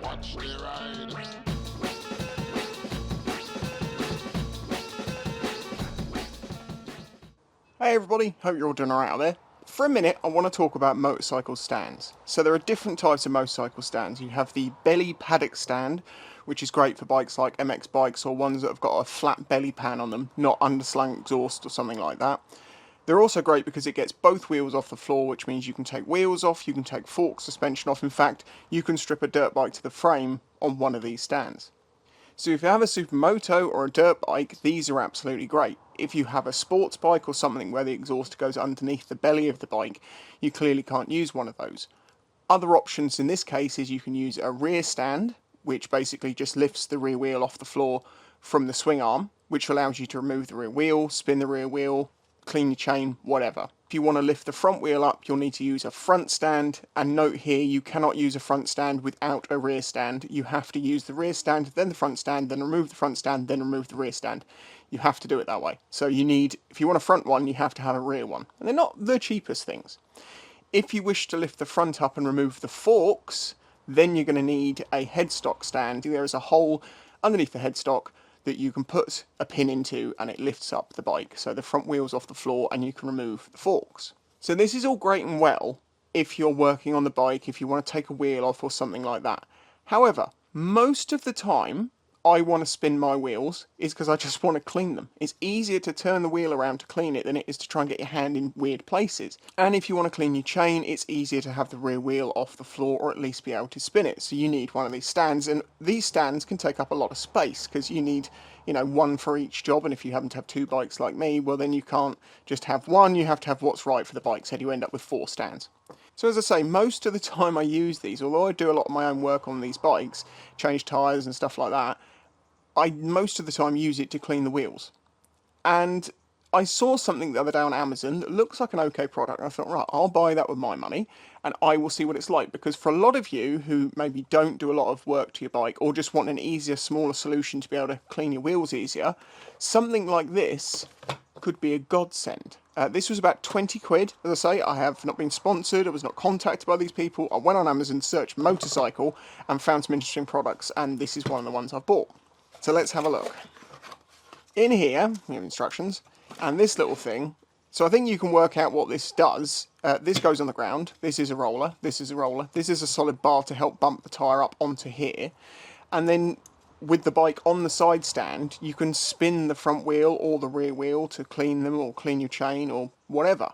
Watch the ride. Hey everybody, hope you're all doing alright out there. For a minute, I want to talk about motorcycle stands. So there are different types of motorcycle stands. You have the belly paddock stand, which is great for bikes like MX bikes or ones that have got a flat belly pan on them, not underslung exhaust or something like that. They're also great because it gets both wheels off the floor, which means you can take wheels off, you can take fork suspension off. In fact, you can strip a dirt bike to the frame on one of these stands. So if you have a supermoto or a dirt bike, these are absolutely great. If you have a sports bike or something where the exhaust goes underneath the belly of the bike, you clearly can't use one of those. Other options in this case is you can use a rear stand, which basically just lifts the rear wheel off the floor from the swing arm, which allows you to remove the rear wheel, spin the rear wheel, clean your chain, whatever. If you want to lift the front wheel up, you'll need to use a front stand, and note here, you cannot use a front stand without a rear stand. You have to use the rear stand, then the front stand, then remove the front stand, then remove the rear stand. You have to do it that way. So you need, if you want a front one, you have to have a rear one. And they're not the cheapest things. If you wish to lift the front up and remove the forks, then you're going to need a headstock stand. There is a hole underneath the headstock that you can put a pin into and it lifts up the bike. So the front wheel's off the floor and you can remove the forks. So this is all great and well if you're working on the bike, if you want to take a wheel off or something like that. However, most of the time I want to spin my wheels is because I just want to clean them. It's easier to turn the wheel around to clean it than it is to try and get your hand in weird places. And if you want to clean your chain, it's easier to have the rear wheel off the floor or at least be able to spin it. So you need one of these stands, and these stands can take up a lot of space because you need, one for each job. And if you happen to have two bikes like me, well then you can't just have one, you have to have what's right for the bike, so you end up with 4 stands. So as I say, most of the time I use these, although I do a lot of my own work on these bikes, change tyres and stuff like that, I most of the time use it to clean the wheels. And I saw something the other day on Amazon that looks like an okay product, and I thought, right, I'll buy that with my money, and I will see what it's like, because for a lot of you who maybe don't do a lot of work to your bike, or just want an easier, smaller solution to be able to clean your wheels easier, something like this could be a godsend. This was about 20 quid. As I say, I have not been sponsored, I was not contacted by these people. I went on Amazon, searched motorcycle, and found some interesting products, and this is one of the ones I've bought. So let's have a look. In here, we have instructions, and this little thing, so I think you can work out what this does. This goes on the ground, this is a roller, this is a roller, this is a solid bar to help bump the tyre up onto here, and then with the bike on the side stand, you can spin the front wheel or the rear wheel to clean them or clean your chain or whatever.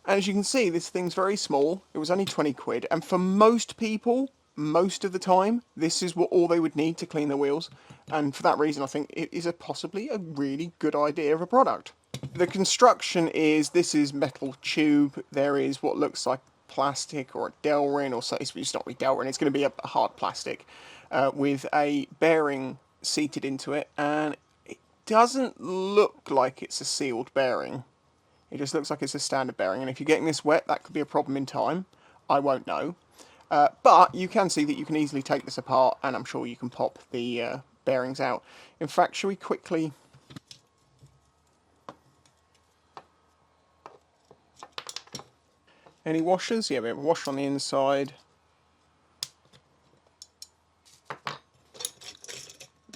And as you can see, this thing's very small, it was only 20 quid, and for most people, most of the time, this is all they would need to clean their wheels, and for that reason I think it is possibly a really good idea of a product. The construction is, this is metal tube, there is what looks like plastic or a Delrin, or so, it's not really Delrin, it's going to be a hard plastic with a bearing seated into it, and it doesn't look like it's a sealed bearing. It just looks like it's a standard bearing, and if you're getting this wet, that could be a problem in time. I won't know. But you can see that you can easily take this apart, and I'm sure you can pop the bearings out. In fact, shall we quickly... Any washers? Yeah, we have a washer on the inside.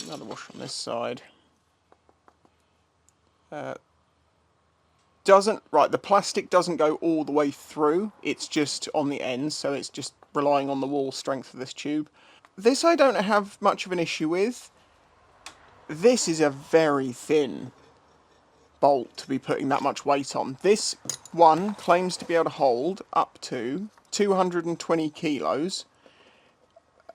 Another washer on this side. Right, the plastic doesn't go all the way through, it's just on the ends, so it's just relying on the wall strength of this tube. This I don't have much of an issue with. This is a very thin bolt to be putting that much weight on. This one claims to be able to hold up to 220 kilos.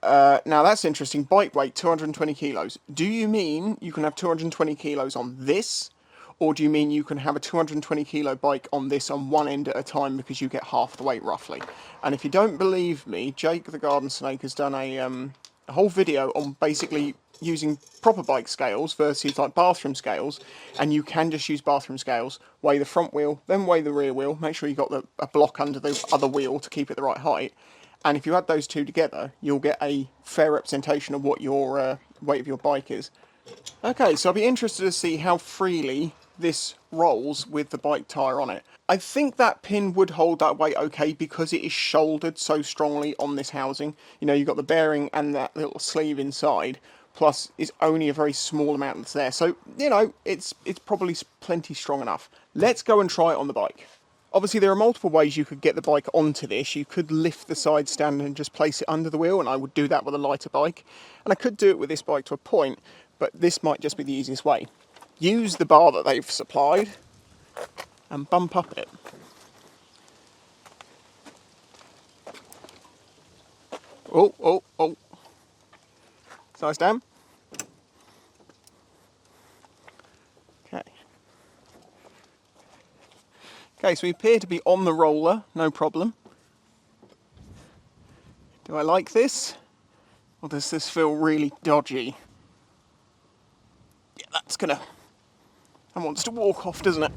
Now that's interesting, bike weight 220 kilos. Do you mean you can have 220 kilos on this? Or do you mean you can have a 220 kilo bike on this on one end at a time because you get half the weight roughly? And if you don't believe me, Jake the Garden Snake has done a whole video on basically using proper bike scales versus like bathroom scales, and you can just use bathroom scales, weigh the front wheel, then weigh the rear wheel, make sure you've got a block under the other wheel to keep it the right height, and if you add those two together, you'll get a fair representation of what your weight of your bike is. Okay, so I'll be interested to see how freely this rolls with the bike tyre on it. I think that pin would hold that weight okay because it is shouldered so strongly on this housing. You know, you've got the bearing and that little sleeve inside, plus it's only a very small amount that's there. So, you know, it's probably plenty strong enough. Let's go and try it on the bike. Obviously, there are multiple ways you could get the bike onto this. You could lift the side stand and just place it under the wheel, and I would do that with a lighter bike. And I could do it with this bike to a point, but this might just be the easiest way. Use the bar that they've supplied and bump up it. Oh, oh, oh. Nice down. Okay. Okay, so we appear to be on the roller, no problem. Do I like this? Or does this feel really dodgy? Yeah, that wants to walk off, doesn't it?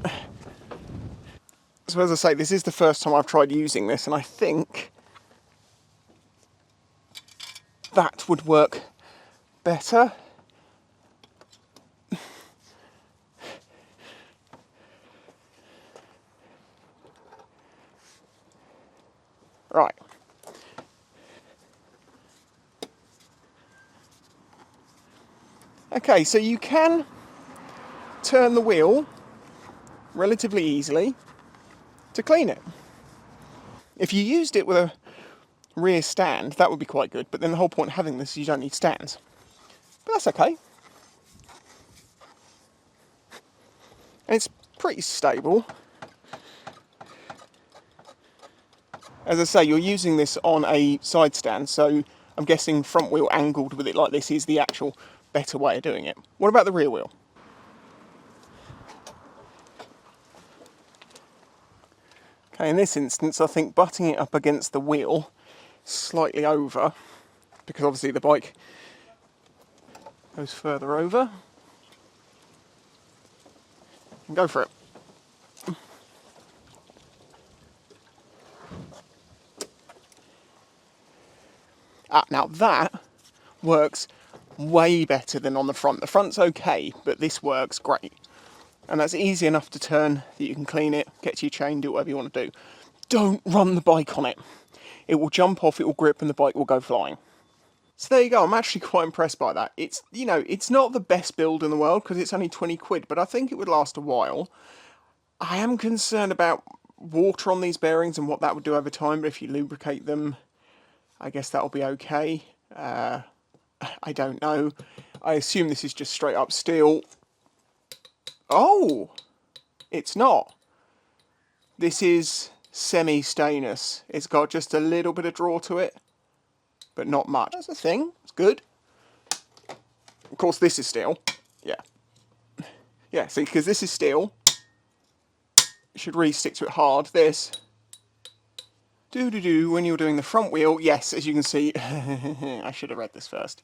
So as I say, this is the first time I've tried using this, and I think that would work better. Right. Okay, so you can turn the wheel relatively easily to clean it. If you used it with a rear stand, that would be quite good, but then the whole point of having this is you don't need stands. But that's okay. And it's pretty stable. As I say, you're using this on a side stand, so I'm guessing front wheel angled with it like this is the actual better way of doing it. What about the rear wheel? Okay, in this instance, I think butting it up against the wheel slightly over, because obviously the bike goes further over. And go for it. Now that works way better than on the front. The front's okay, but this works great. And that's easy enough to turn that you can clean it, get to your chain, do whatever you want to do. Don't run the bike on it. It will jump off, it will grip, and the bike will go flying. So there you go, I'm actually quite impressed by that. It's, you know, it's not the best build in the world because it's only 20 quid, but I think it would last a while. I am concerned about water on these bearings and what that would do over time, but if you lubricate them, I guess that'll be okay. I don't know. I assume this is just straight up steel. Oh, it's not. This is semi-stainless. It's got just a little bit of draw to it, but not much. That's a thing. It's good. Of course, this is steel. Yeah. Yeah, see, because this is steel. It should really stick to it hard. This. When you're doing the front wheel, yes, as you can see, I should have read this first.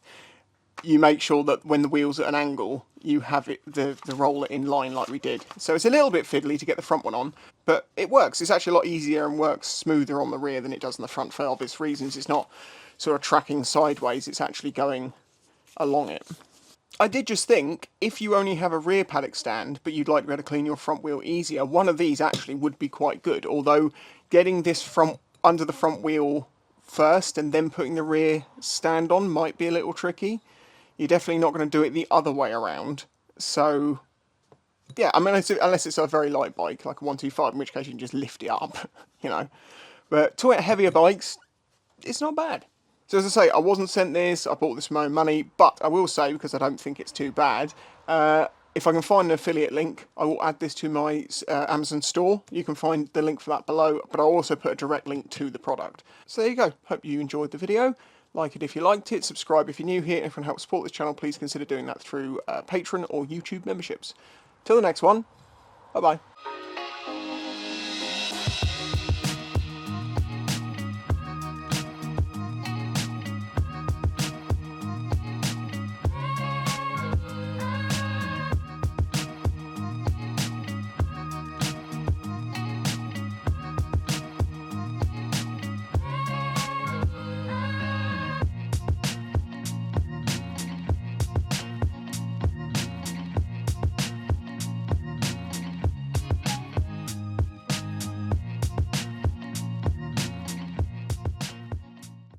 You make sure that when the wheel's at an angle, you have it the roller in line like we did. So it's a little bit fiddly to get the front one on, but it works. It's actually a lot easier and works smoother on the rear than it does on the front for obvious reasons. It's not sort of tracking sideways, it's actually going along it. I did just think, if you only have a rear paddock stand, but you'd like to be able to clean your front wheel easier, one of these actually would be quite good, although getting this front under the front wheel first and then putting the rear stand on might be a little tricky. You're definitely not going to do it the other way around. So, yeah, I mean, unless it's a very light bike, like a 125, in which case you can just lift it up, you know. But to heavier bikes, it's not bad. So as I say, I wasn't sent this, I bought this with my own money, but I will say, because I don't think it's too bad, if I can find an affiliate link, I will add this to my Amazon store. You can find the link for that below, but I'll also put a direct link to the product. So there you go. Hope you enjoyed the video. Like it if you liked it, subscribe if you're new here, and if you want to help support this channel, please consider doing that through Patreon or YouTube memberships. Till the next one, bye-bye.